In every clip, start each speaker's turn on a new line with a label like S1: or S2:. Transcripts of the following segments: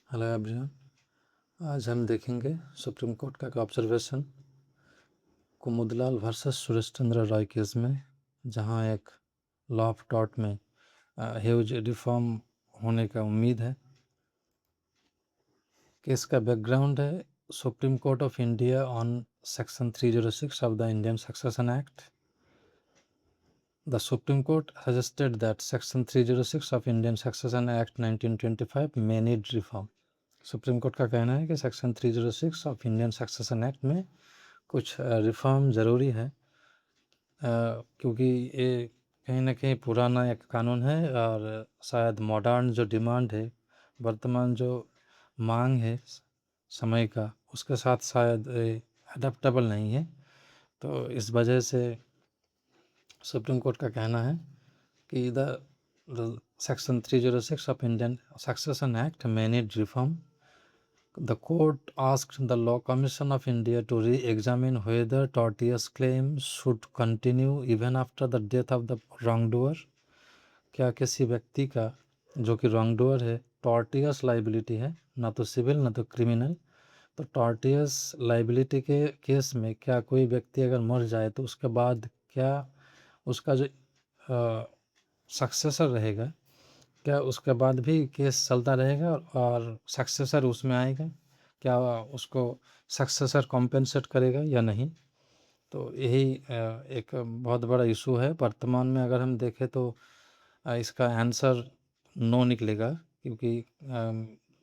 S1: Hello everyone. आज हम देखेंगे सुप्रीम कोर्ट का एक observation Kumudlal versus Suresh Chandra Roy case में, जहां एक लॉ ऑफ टॉर्ट में ह्यूज रिफॉर्म होने का उम्मीद है। केस का बैकग्राउंड है supreme court of India on section 306 of the Indian succession act. The Supreme Court suggested that Section 306 of Indian Succession Act 1925 may need reform. Supreme court का कहना है कि section 306 of Indian succession act में कुछ reform ज़रूरी है, क्योंकि ये कहीं ना कहीं पुराना एक कानून है और शायद मॉडर्न जो डिमांड है, वर्तमान जो मांग है समय का, उसके साथ शायद अडेप्टेबल नहीं है। तो इस वजह से सुप्रीम कोर्ट का कहना है कि the section 306 of Indian Succession Act may need reform. The court asked the Law Commission of India to re-examine whether tortious claims should continue even after the death of the wrongdoer. क्या किसी व्यक्ति का जो कि wrongdoer है, tortious liability है, ना तो सिविल ना तो क्रिमिनल, तो tortious liability के केस में क्या कोई व्यक्ति अगर मर जाए तो उसके बाद क्या उसका जो सक्सेसर रहेगा, क्या उसके बाद भी केस चलता रहेगा और सक्सेसर उसमें आएगा, क्या उसको सक्सेसर कॉम्पेंसेट करेगा या नहीं। तो यही एक बहुत बड़ा इशू है। वर्तमान में अगर हम देखें तो इसका आंसर नो निकलेगा, क्योंकि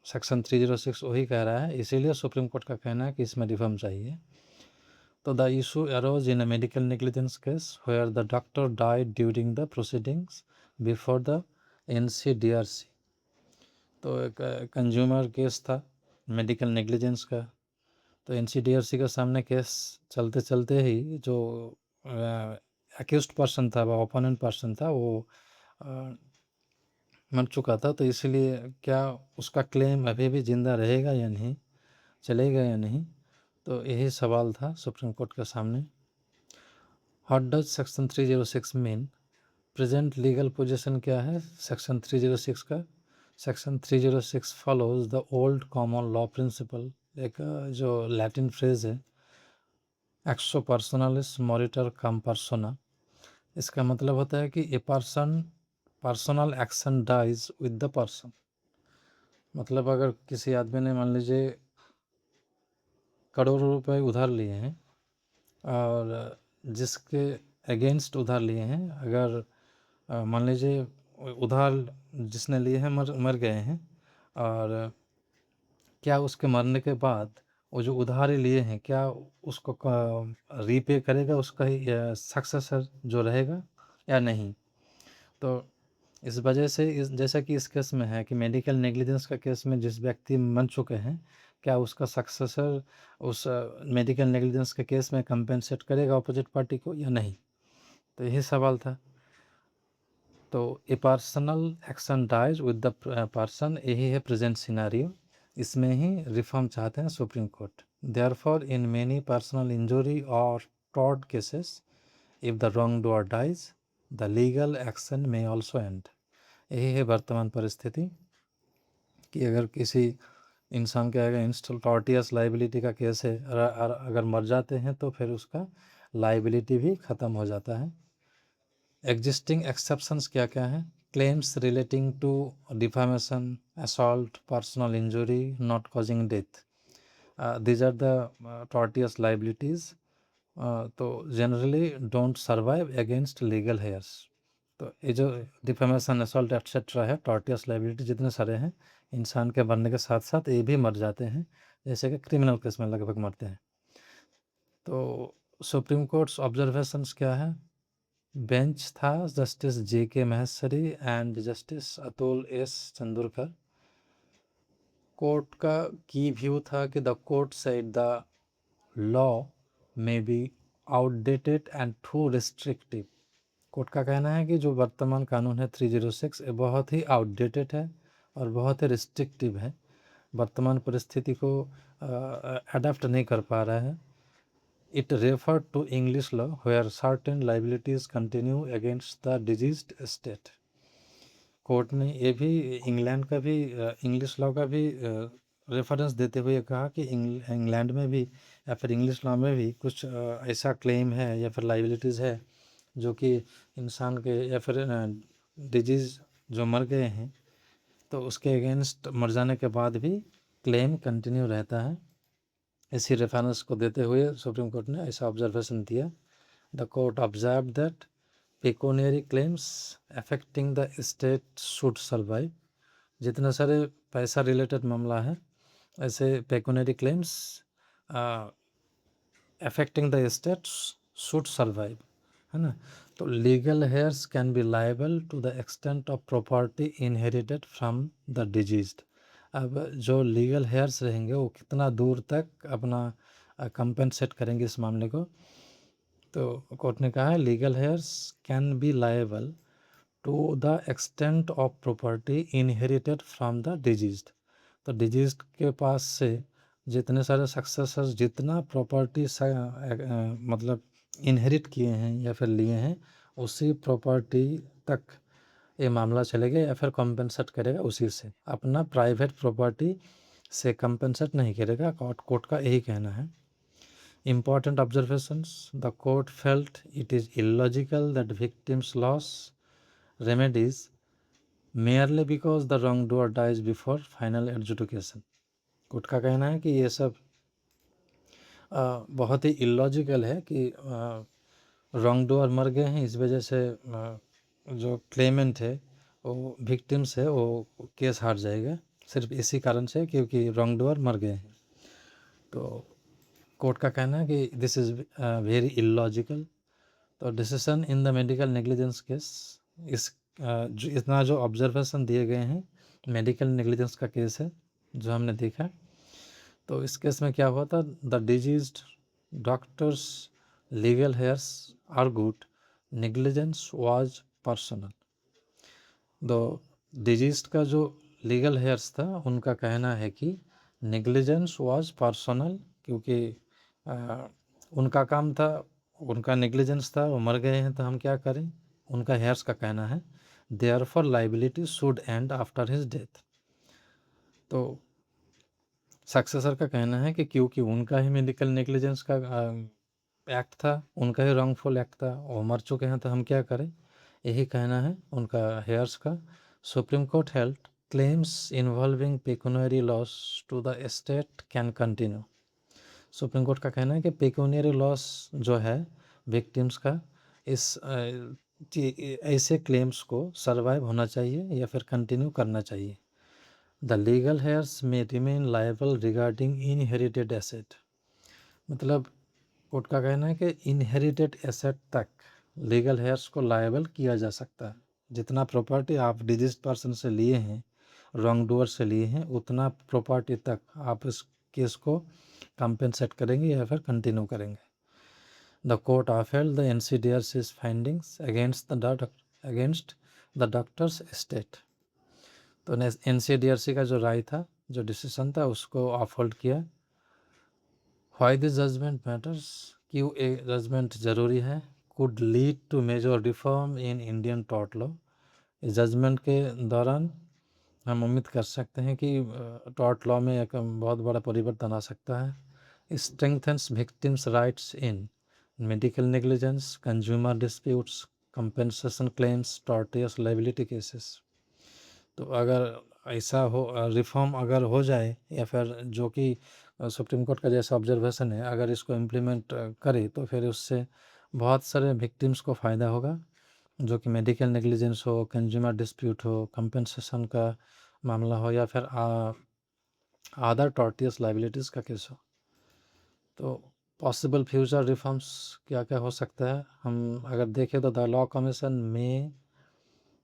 S1: सेक्शन 306 वही कह रहा है, इसीलिए सुप्रीम कोर्ट का कहना है कि इसमें रिफॉर्म चाहिए। तो the issue arose in a medical negligence case where the doctor died during the proceedings before the NCDRC। तो एक कंज्यूमर केस था मेडिकल नेग्लिजेंस का। तो NCDRC के सामने केस चलते चलते ही जो अक्यूज्ड पर्सन था, वो ओपोनेंट पर्सन था, वो मर चुका था। तो इसलिए क्या उसका क्लेम अभी भी ज़िंदा रहेगा या नहीं, चलेगा या नहीं, तो यही सवाल था सुप्रीम कोर्ट के सामने। What does section 306 mean? Present legal position क्या है सेक्शन 306 का? Section 306 follows the old common law principal. एक जो लैटिन फ्रेज है एक्सो पर्सनलिस मॉरिटर कम पर्सोना, इसका मतलब होता है कि a personal action dies with the person. मतलब अगर किसी आदमी ने मान लीजिए करोड़ों रुपए उधार लिए हैं और जिसके अगेंस्ट उधार लिए हैं, अगर मान लीजिए उधार जिसने लिए हैं मर गए हैं, और क्या उसके मरने के बाद वो जो उधारी लिए हैं क्या उसको रीपे करेगा उसका ही सक्सेसर जो रहेगा या नहीं। तो इस वजह से जैसा कि इस केस में है कि मेडिकल नेग्लिजेंस का केस में जिस व्यक्ति मर चुके हैं, क्या उसका सक्सेसर उस मेडिकल नेग्लिजेंस के केस में कंपेंसेट करेगा अपोजिट पार्टी को या नहीं। तो यही सवाल था। तो a personal action dies with the person, यही है प्रेजेंट सिनारियो। इसमें ही रिफॉर्म चाहते हैं supreme court. Therefore in many personal injury और tort cases if the wrong doer dies the legal action में ऑल्सो एंड। यही है वर्तमान परिस्थिति कि अगर किसी इंसान के अगेंस्ट टॉर्टियस लाइबिलिटी का केस है, अगर मर जाते हैं तो फिर उसका लाइबिलिटी भी ख़त्म हो जाता है। एग्जिस्टिंग एक्सेप्शंस क्या क्या हैं? Claims relating to defamation, assault, personal injury not causing death, these are the tortious liabilities. तो generally don't survive against legal heirs. तो ये जो डिफेमेशन, असॉल्ट एक्सेट्रा है, टॉर्टियस लाइबिलिटी जितने सारे हैं, इंसान के मरने के साथ साथ ये भी मर जाते हैं, जैसे कि क्रिमिनल केस में लगभग मरते हैं। तो सुप्रीम कोर्ट्स ऑब्जर्वेशंस क्या है? बेंच था justice JK Maheshwari and justice Atul S Chandurkar. Court का की व्यू था कि the court said the law may be outdated and too restrictive. Court का कहना है कि जो वर्तमान कानून है 306 ये बहुत ही आउटडेटेड है और बहुत ही रिस्ट्रिक्टिव है, वर्तमान परिस्थिति को अडेप्ट नहीं कर पा रहा है। It refer to English law where certain liabilities continue against the deceased estate. Court ने ये भी इंग्लैंड का भी इंग्लिश लॉ का भी रेफरेंस देते हुए कहा कि इंग्लैंड में भी या फिर इंग्लिश लॉ में भी कुछ ऐसा क्लेम है या फिर लाइबिलिटीज़ है जो कि इंसान के या फिर डिजीज़ जो मर गए हैं तो उसके अगेंस्ट मर जाने के बाद भी क्लेम कंटिन्यू रहता है। इसी रेफरेंस को देते हुए सुप्रीम कोर्ट ने ऐसा ऑब्जर्वेशन दिया। The court observe that pecuniary claims affecting the state should survive. जितने सारे पैसा रिलेटेड मामला है ऐसे pecuniary claims affecting the state should survive, है ना। तो legal heirs can be liable to the extent of property inherited from the deceased. अब जो लीगल हेयर्स रहेंगे वो कितना दूर तक अपना कंपेंसेट करेंगे इस मामले को। तो कोर्ट ने कहा है legal heirs can be liable to the extent of property inherited from the deceased. तो डिजीज्ड के पास से जितने सारे सक्सेसर्स जितना प्रॉपर्टी मतलब इनहेरिट किए हैं या फिर लिए हैं उसी प्रॉपर्टी तक ये मामला चलेगा या फिर कॉम्पेंसेट करेगा उसी से, अपना प्राइवेट प्रॉपर्टी से कॉम्पेंसेट नहीं करेगा। कोर्ट का यही कहना है। Important observations: the court felt it is illogical that victims loss remedies merely because the wrongdoer dies before final adjudication। Court का कहना है कि ये सब बहुत ही इलॉजिकल है कि रॉन्गडूअर मर गए हैं इस वजह से जो क्लेमेंट है वो विक्टिम्स है वो केस हार जाएगा सिर्फ इसी कारण से क्योंकि रॉन्गडूअर मर गए हैं। तो कोर्ट का कहना है कि दिस इज़ वेरी इलॉजिकल। तो decision in the medical negligence case, इस जो इतना जो ऑब्जर्वेशन दिए गए हैं मेडिकल नेग्लिजेंस का केस है जो हमने देखा। तो इस केस में क्या हुआ था, the deceased doctor's legal heirs argued, negligence was personal. तो डिजीज्ड का जो लीगल हेयर्स था उनका कहना है कि नेग्लिजेंस वाज पर्सनल, क्योंकि उनका काम था, उनका नेग्लिजेंस था, वो मर गए हैं तो हम क्या करें। उनका हेयर्स का कहना है therefore liability should and after his death. तो सक्सेसर का कहना है कि क्योंकि उनका ही मेडिकल नेग्लिजेंस का एक्ट था, उनका ही रॉन्गफुल एक्ट था, वो मर चुके हैं तो हम क्या करें, यही कहना है उनका हेयर्स का। Supreme court held claims involving pecuniary loss to the estate can continue. Supreme court का कहना है कि पेकुनियरी लॉस जो है विक्टिम्स का, इस ऐसे क्लेम्स को सर्वाइव होना चाहिए या फिर कंटिन्यू करना चाहिए। द लीगल हेयर्स में remain liable regarding inherited asset. मतलब कोर्ट का कहना है कि इनहेरिटेड एसेट तक लीगल हेयर्स को लायबल किया जा सकता है। जितना प्रॉपर्टी आप डिजीज्ड पर्सन से लिए हैं, रॉन्ग डूअर से लिए हैं, उतना प्रॉपर्टी तक आप इस केस को कंपेंसेट करेंगे या फिर कंटिन्यू करेंगे। The court upheld the NCDRC's findings against the doctor's estate। तो NCDRC का जो राय था, जो डिसीजन था, उसको अपहोल्ड किया। व्हाई दिस जजमेंट मैटर्स, क्यों ये जजमेंट ज़रूरी है। Could lead to major reform in Indian tort law. इस जजमेंट के दौरान हम उम्मीद कर सकते हैं कि टॉर्ट लॉ में एक बहुत बड़ा परिवर्तन आ सकता है। स्ट्रेंथन्स विक्टिम्स राइट्स इन medical negligence, consumer disputes, compensation claims, tortious liability cases. तो अगर ऐसा हो, रिफॉर्म अगर हो जाए या फिर जो कि सुप्रीम कोर्ट का जैसा ऑब्जर्वेशन है अगर इसको इम्प्लीमेंट करे तो फिर उससे बहुत सारे विक्टिम्स को फ़ायदा होगा, जो कि मेडिकल नेग्लिजेंस हो, कंज्यूमर डिस्प्यूट हो, कंपेंसेशन का मामला हो या फिर अदर टॉर्टियस लाइबिलिटीज़ का केस हो। तो पॉसिबल फ्यूचर रिफॉर्म्स क्या क्या हो सकता है, हम अगर देखें तो द लॉ कमीशन में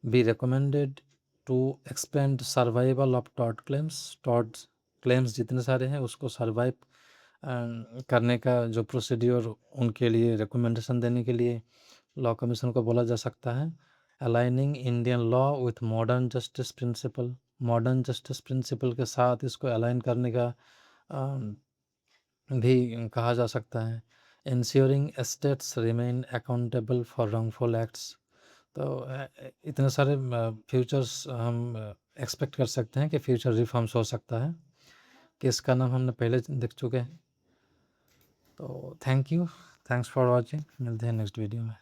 S1: be recommended to expand survival of tort claims. Tort claims जितने सारे हैं उसको सर्वाइव करने का जो प्रोसीड्योर उनके लिए रिकमेंडेशन देने के लिए लॉ कमीशन को बोला जा सकता है। Aligning Indian law with modern justice principle, modern justice principle के साथ इसको अलाइन करने का भी कहा जा सकता है। Ensuring estates remain accountable for wrongful acts. तो इतने सारे फ्यूचर्स हम एक्सपेक्ट कर सकते हैं कि फ्यूचर रिफॉर्म्स हो सकता है, कि इसका नाम हमने पहले देख चुके हैं। तो थैंक्स फॉर वॉचिंग, मिलते हैं नेक्स्ट वीडियो में।